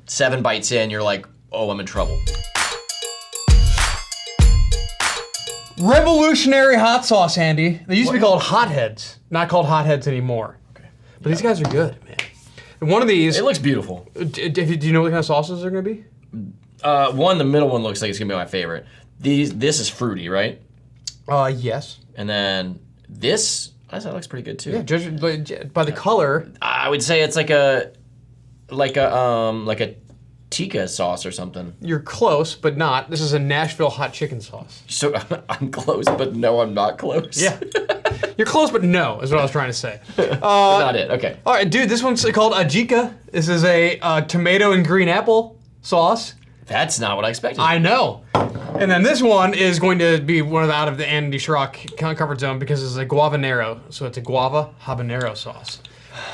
7 bites in, you're like, oh, I'm in trouble. Revolutionary hot sauce, Andy. They used to be called Hotheads, not called Hotheads anymore. Okay. But these guys are good, man. And one of these. It looks beautiful. Do you know what kind of sauces they're gonna be? The middle one looks like it's gonna be my favorite. This is fruity, right? Yes. And then this, that looks pretty good too. Yeah, judged by the color. I would say it's like a tikka sauce or something. You're close, but not. This is a Nashville hot chicken sauce. So I'm close, but no, I'm not close. Yeah. You're close, but no, is what I was trying to say. Not it, okay. All right, dude, this one's called ajika. This is a tomato and green apple sauce. That's not what I expected. I know. And then this one is going to be out of the Andy Schrock comfort zone because it's a guavanero. So it's a guava habanero sauce.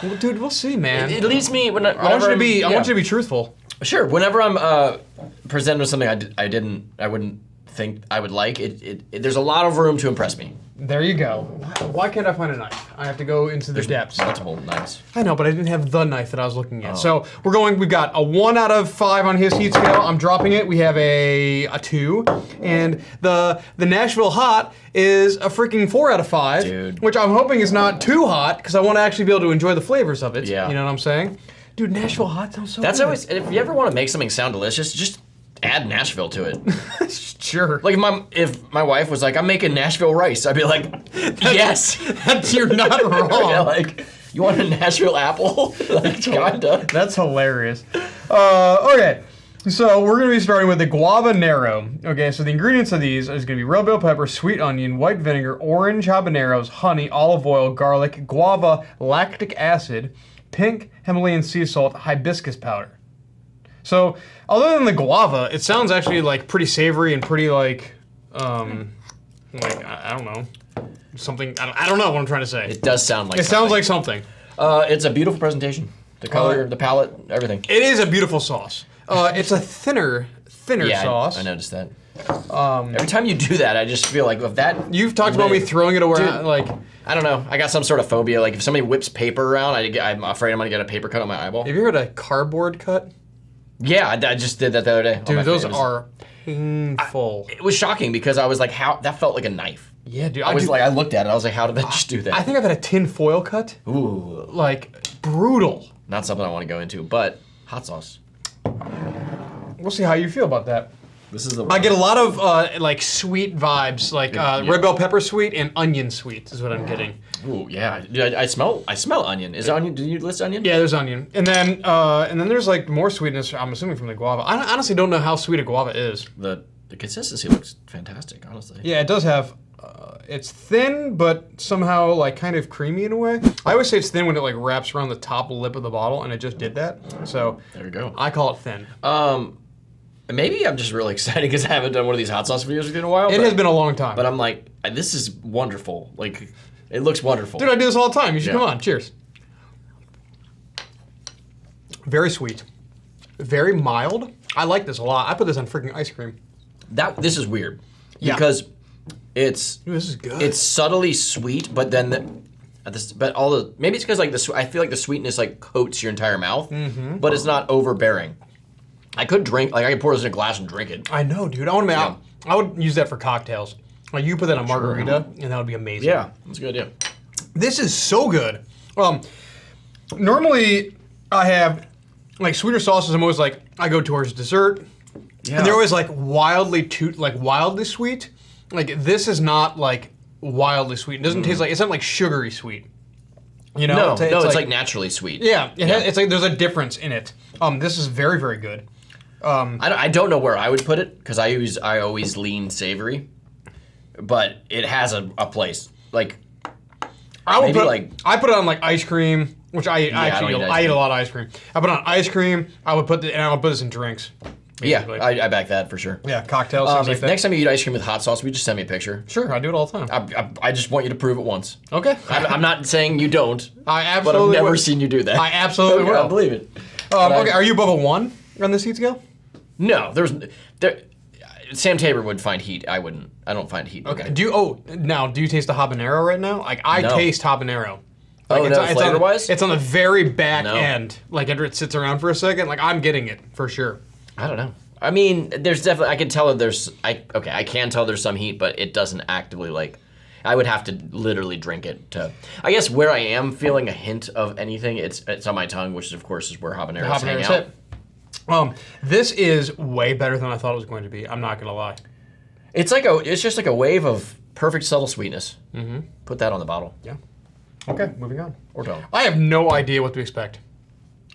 Well, dude, we'll see, man. It leaves me I want you to be truthful. Sure. Whenever I'm presented with something I wouldn't think I would like, there's a lot of room to impress me. There you go. Why can't I find a knife? I have to go into the depths. Multiple knives. I know, but I didn't have the knife that I was looking at. So we've got a 1 out of 5 on his heat scale. I'm dropping it. We have a 2. And the Nashville Hot is a freaking 4 out of 5. Dude. Which I'm hoping is not too hot, because I want to actually be able to enjoy the flavors of it. Yeah. You know what I'm saying? Dude, Nashville Hot sounds so That's good. always, if you ever want to make something sound delicious, just add Nashville to it. Sure. Like if my wife was like, I'm making Nashville rice, I'd be like, yes. You're not wrong. Yeah, like, you want a Nashville apple? Like, kinda. That's hilarious. Okay, so we're gonna be starting with the guavanero. Okay, so the ingredients of these is gonna be red bell pepper, sweet onion, white vinegar, orange habaneros, honey, olive oil, garlic, guava, lactic acid, pink Himalayan sea salt, hibiscus powder. So, other than the guava, it sounds actually like pretty savory and pretty like I don't know, something. I don't know what I'm trying to say. It does sound like It sounds like something. It's a beautiful presentation. The color, the palette, everything. It is a beautiful sauce. It's a thinner sauce. I noticed that. Every time you do that, I just feel like if that... You've talked about me throwing it away, like... I don't know. I got some sort of phobia. Like, if somebody whips paper around, I'm afraid I'm going to get a paper cut on my eyeball. Have you heard of cardboard cut? Yeah, I just did that the other day. Dude, those are painful. It was shocking because I was like, how... That felt like a knife. Yeah, dude. I looked at it, I was like, how did that just do that? I think I've had a tin foil cut. Ooh. Like, brutal. Not something I want to go into, but hot sauce. We'll see how you feel about that. This is the I get a lot of like sweet vibes, like red bell pepper sweet and onion sweet is what I'm getting. Ooh, yeah. Dude, I smell onion. Is onion? Did you list onion? Yeah, there's onion, and then there's like more sweetness. I'm assuming from the guava. I honestly don't know how sweet a guava is. The consistency looks fantastic, honestly. Yeah, it does have. It's thin, but somehow like kind of creamy in a way. I always say it's thin when it like wraps around the top lip of the bottle, and it just did that. So there you go. I call it thin. Maybe I'm just really excited because I haven't done one of these hot sauce videos in a while. It has been a long time. But I'm like, this is wonderful. Like, it looks wonderful. Dude, I do this all the time. You should come on. Cheers. Very sweet. Very mild. I like this a lot. I put this on freaking ice cream. This is weird. Yeah. Because it's... Ooh, this is good. It's subtly sweet, but then... maybe it's because like I feel like the sweetness like coats your entire mouth, but it's not overbearing. I could pour this in a glass and drink it. I know, dude. I would use that for cocktails. Like you put that on margarita, and that would be amazing. Yeah, that's a good idea. This is so good. Normally I have like sweeter sauces. I'm always like I go towards dessert, and they're always like wildly sweet. Like this is not like wildly sweet. It doesn't taste like it's not like sugary sweet. You know? No, it's like naturally sweet. Yeah, it's like there's a difference in it. This is very, very good. I don't know where I would put it because I always lean savory, but it has a place. Like I put it on like ice cream, which I eat a lot of ice cream. I put it on ice cream. I would put this in drinks. Basically. Yeah, I back that for sure. Yeah, cocktails. Things like that. Next time you eat ice cream with hot sauce, will you just send me a picture? Sure, I do it all the time. I just want you to prove it once. Okay. I'm not saying you don't. I absolutely. But I've never seen you do that. I absolutely will. I believe it. Okay, are you above a 1 on this heat scale? No, Sam Tabor would find heat. I wouldn't. I don't find heat. Okay. Do you taste the habanero right now? Like I taste habanero. Oh, no, flavor-wise? It's on the very back No. end. Like after it sits around for a second, like I'm getting it for sure. I don't know. I mean, there's definitely, I can tell that there's, I can tell there's some heat, but it doesn't actively like, I would have to literally drink it to, I guess where I am feeling a hint of anything, it's on my tongue, which of course is where habaneros hang out. This is way better than I thought it was going to be. I'm not gonna lie. It's just like a wave of perfect subtle sweetness. Mm-hmm. Put that on the bottle. Yeah. Okay, moving on. Or don't. I have no idea what to expect.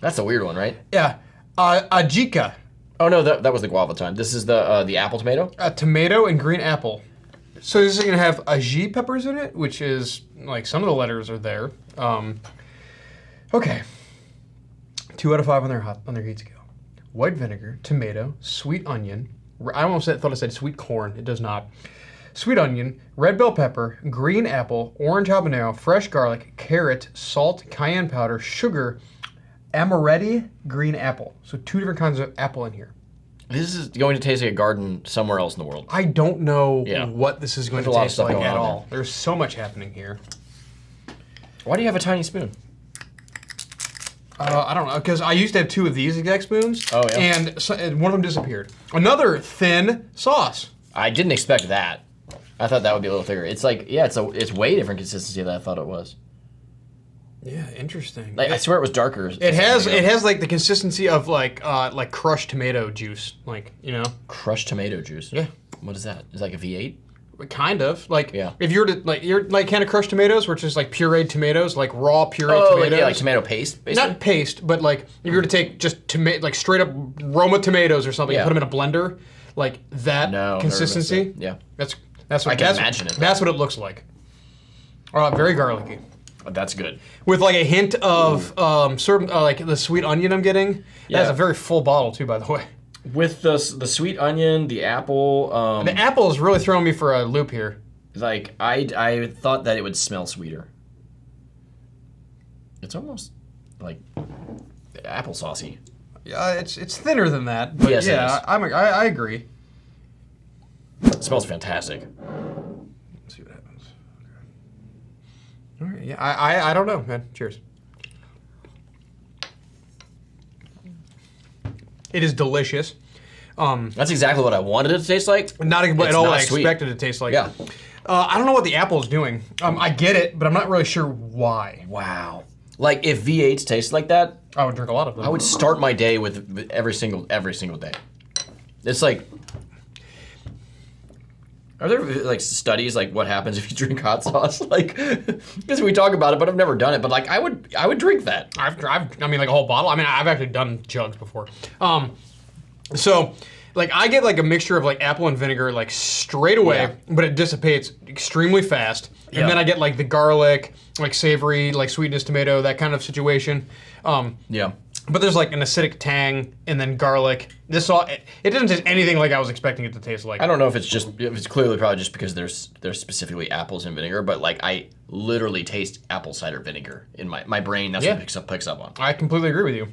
That's a weird one, right? Yeah. Ajika. Oh no, that was the guava time. This is the apple tomato. Tomato and green apple. So this is gonna have ají peppers in it, which is like some of the letters are there. Okay. 2 out of 5 on their heat scale. White vinegar, tomato, sweet onion. I thought I said sweet corn. It does not. Sweet onion, red bell pepper, green apple, orange habanero, fresh garlic, carrot, salt, cayenne powder, sugar, amaretti, green apple. So 2 different kinds of apple in here. This is going to taste like a garden somewhere else in the world. I don't know what this is going There's to a lot of taste stuff like going at on all. There's so much happening here. Why do you have a tiny spoon? I don't know, because I used to have 2 of these exact spoons. Oh, yeah. And one of them disappeared. Another thin sauce. I didn't expect that. I thought that would be a little thicker. It's like, yeah, it's way different consistency than I thought it was. Yeah, interesting. Like, I swear it was darker. It has like the consistency of like crushed tomato juice, like, you know. Crushed tomato juice. Yeah. What is that? Is it like a V8? Kind of like Yeah. if you were to you're like can of crushed tomatoes, which is like pureed tomatoes, like raw pureed Oh, tomatoes. yeah, like tomato paste, basically. Not paste, but like if you were to take just like straight up Roma tomatoes or something, Yeah. and put them in a blender, like that consistency. Yeah. That's what I can imagine it. That's what it looks like. Very garlicky, That's good. with like a hint of like the sweet onion I'm getting. Yeah. That's a very full bottle too, by the way. With the sweet onion, the apple, The apple is really throwing me for a loop here. like I thought that it would smell sweeter. It's almost like applesaucey. Yeah, it's thinner than that, but Yes, it yeah, is. I agree. It smells fantastic. Let's see what happens. Okay. All right, yeah, I don't know, man. Cheers. It is delicious. That's exactly what I wanted it to taste like. Not at It's all not what I sweet. expected it to taste like. Yeah. I don't know what the apple is doing. I get it, but I'm not really sure why. Wow. Like if V8s tasted like that, I would drink a lot of them. I would start my day with every single day. It's like, are there like studies like what happens if you drink hot sauce? Like, because we talk about it, but I've never done it. But like, I would drink that. I mean, like a whole bottle. I mean, I've actually done jugs before. So, like, I get like a mixture of like apple and vinegar like straight away, Yeah. but it dissipates extremely fast. Yeah. And then I get like the garlic, like savory, like sweetness tomato, that kind of situation. Yeah. But there's like an acidic tang and then garlic. It doesn't taste anything like I was expecting it to taste like. I don't know if it's clearly probably just because there's specifically apples and vinegar, but like I literally taste apple cider vinegar in my brain. That's Yeah. what it picks up on. I completely agree with you.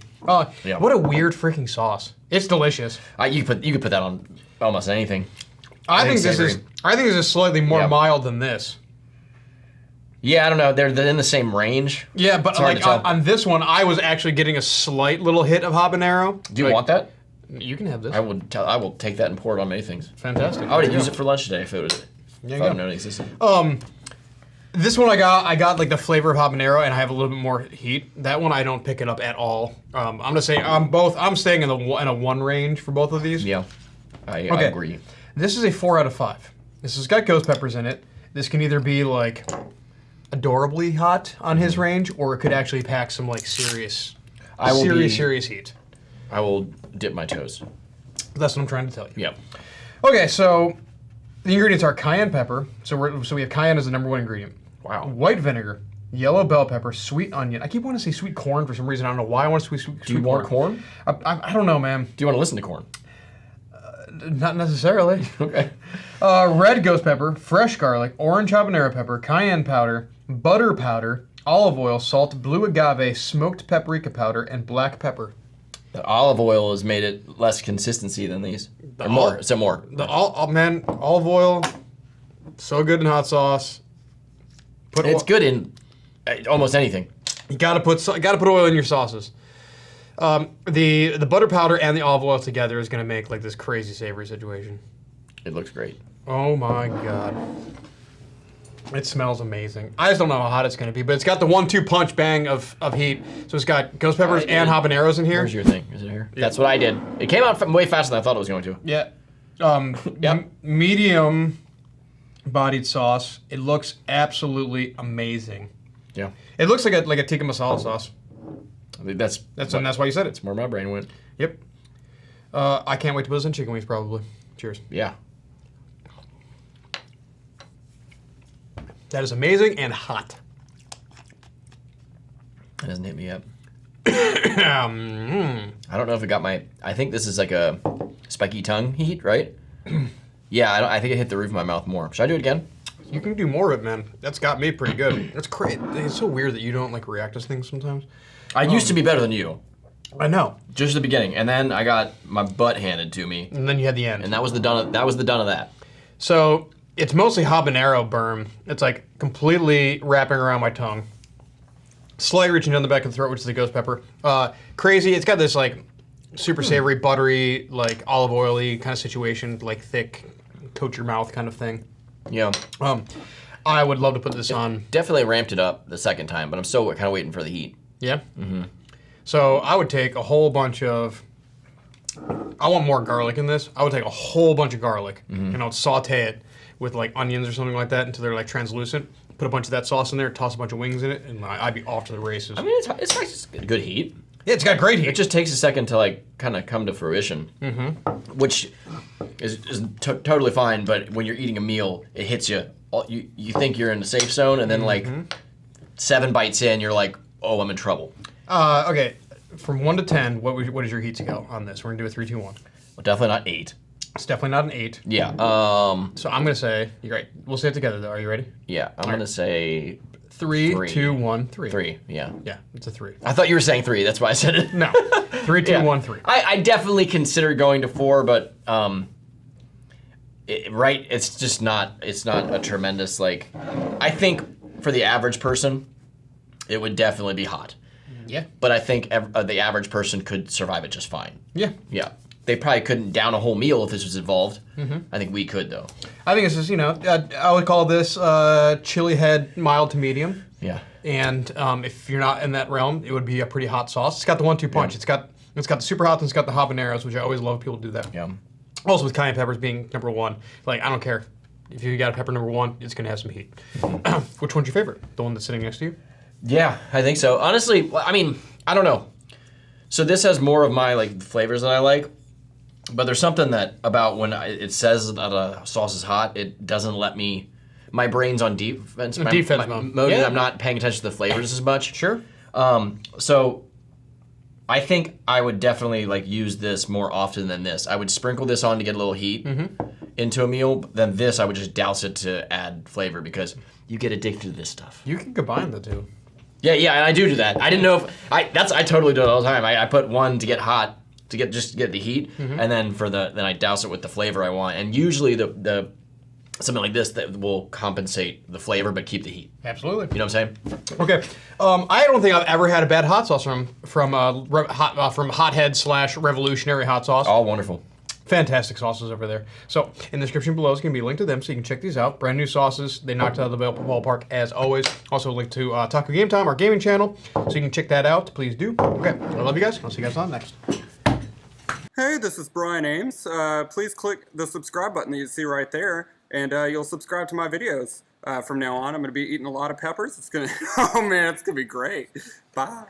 Yeah. What a weird freaking sauce. It's delicious. You could put that on almost anything. I think savory. this is slightly more Yeah. mild than this. Yeah, I don't know. They're in the same range. Yeah, but It's hard like to tell. on this one, I was actually getting a slight little hit of habanero. Do you want that? You can have this. I will take that and pour it on many things. Fantastic. I would use it for lunch today if it was. There If you I go. didn't know it existed. This one I got like the flavor of habanero, and I have a little bit more heat. That one I don't pick it up at all. I'm gonna say I'm staying in a 1 range for both of these. Yeah, I agree. This is a 4 out of 5. This has got ghost peppers in it. This can either be like adorably hot on his range, or it could actually pack some like serious heat. I will dip my toes. That's what I'm trying to tell you. Yep. Okay, so the ingredients are cayenne pepper. So we have cayenne as the number 1 ingredient. Wow. White vinegar, yellow bell pepper, sweet onion. I keep wanting to say sweet corn for some reason. I don't know why I want to say sweet. Do you want corn? I don't know, man. Do you want to listen to corn? Not necessarily. Okay. Red ghost pepper, fresh garlic, orange habanero pepper, cayenne powder, butter powder, olive oil, salt, blue agave, smoked paprika powder, and black pepper. The olive oil has made it less consistency than these. Or more. Is it more? Man, olive oil, so good in hot sauce. It's good in almost anything. You gotta put oil in your sauces. The butter powder and the olive oil together is gonna make like this crazy savory situation. It looks great. Oh my god. It smells amazing. I just don't know how hot it's gonna be, but it's got the 1-2 punch bang of heat. So it's got ghost peppers and habaneros in here. Where's your thing? Is it here? Yeah. That's what I did. It came out way faster than I thought it was going to. Yeah. Medium bodied sauce. It looks absolutely amazing. Yeah. It looks like a tikka masala sauce. I mean, that's why you said it. It's where my brain went. Yep. I can't wait to put this in chicken wings probably. Cheers. Yeah. That is amazing and hot. It doesn't hit me yet. I I don't know if it got my... I think this is like a spiky tongue heat, right? Yeah, I think it hit the roof of my mouth more. Should I do it again? You can do more of it, man. That's got me pretty good. That's crazy. It's so weird that you don't like react to things sometimes. I used to be better than you. I know. Just the beginning, and then I got my butt handed to me, And then you had the end. and that was the done of that. So it's mostly habanero burn. It's like completely wrapping around my tongue. Slightly reaching down the back of the throat, which is the ghost pepper. Crazy. It's got this like super savory, buttery, like olive oily kind of situation, like thick, coat your mouth kind of thing. Yeah. I would love to put this on. Definitely ramped it up the second time, but I'm still kind of waiting for the heat. Yeah? Mm-hmm. So I would take a whole bunch of... I want more garlic in this. I would take a whole bunch of garlic and I would saute it with like onions or something like that until they're like translucent. Put a bunch of that sauce in there, toss a bunch of wings in it, and I'd be off to the races. I mean, it's good heat. Yeah, it's got great heat. It just takes a second to like kind of come to fruition, which is totally fine. But when you're eating a meal, it hits you. You think you're in the safe zone, and then like 7 bites in, you're like, oh, I'm in trouble. Okay, from 1 to 10, what is your heat scale on this? We're gonna do a 3, 2, 1. Well, definitely not 8. It's definitely not an 8. Yeah. So I'm gonna say you're right. We'll say it together though. Are you ready? Yeah. I'm gonna say 3, 2, 1, 3. 3. Yeah. Yeah, it's a 3. I thought you were saying 3. That's why I said it. No, 3, 2, 1, 3. I definitely consider going to 4, but it's just not. It's not a tremendous like. I think for the average person, it would definitely be hot. Yeah. But I think the average person could survive it just fine. Yeah. Yeah. They probably couldn't down a whole meal if this was involved. I think we could, though. I think it's just, I would call this chili head mild to medium. Yeah. And if you're not in that realm, it would be a pretty hot sauce. It's got the 1-2 punch. Yeah. It's got the super hot and it's got the habaneros, which I always love people to do that. Yeah. Also with cayenne peppers being number 1. Like, I don't care. If you got a pepper number 1, it's going to have some heat. Which one's your favorite? The one that's sitting next to you? Yeah, I think so. Honestly, I mean, I don't know. So this has more of my like flavors that I like. But there's something about when it says that a sauce is hot, it doesn't let me. My brain's on defense. Defense mode. Yeah. And I'm not paying attention to the flavors as much. Sure. So I think I would definitely like use this more often than this. I would sprinkle this on to get a little heat into a meal. Then this, I would just douse it to add flavor because you get addicted to this stuff. You can combine the two. Yeah, and I do that. I didn't know if I totally do it all the time. I put one to get hot. To get the heat, and then then I douse it with the flavor I want. And usually the something like this that will compensate the flavor but keep the heat. Absolutely. You know what I'm saying? Okay. I don't think I've ever had a bad hot sauce from Hothead / Revolutionary Hot Sauce. All wonderful. Fantastic sauces over there. So in the description below is going to be a link to them so you can check these out. Brand new sauces. They knocked out of the ballpark as always. Also a link to Taco Game Time, our gaming channel, so you can check that out. Please do. Okay. I love you guys. I'll see you guys on next. Hey, this is Brian Ames. Please click the subscribe button that you see right there, and you'll subscribe to my videos. From now on, I'm going to be eating a lot of peppers. It's going to, oh man, it's going to be great. Bye.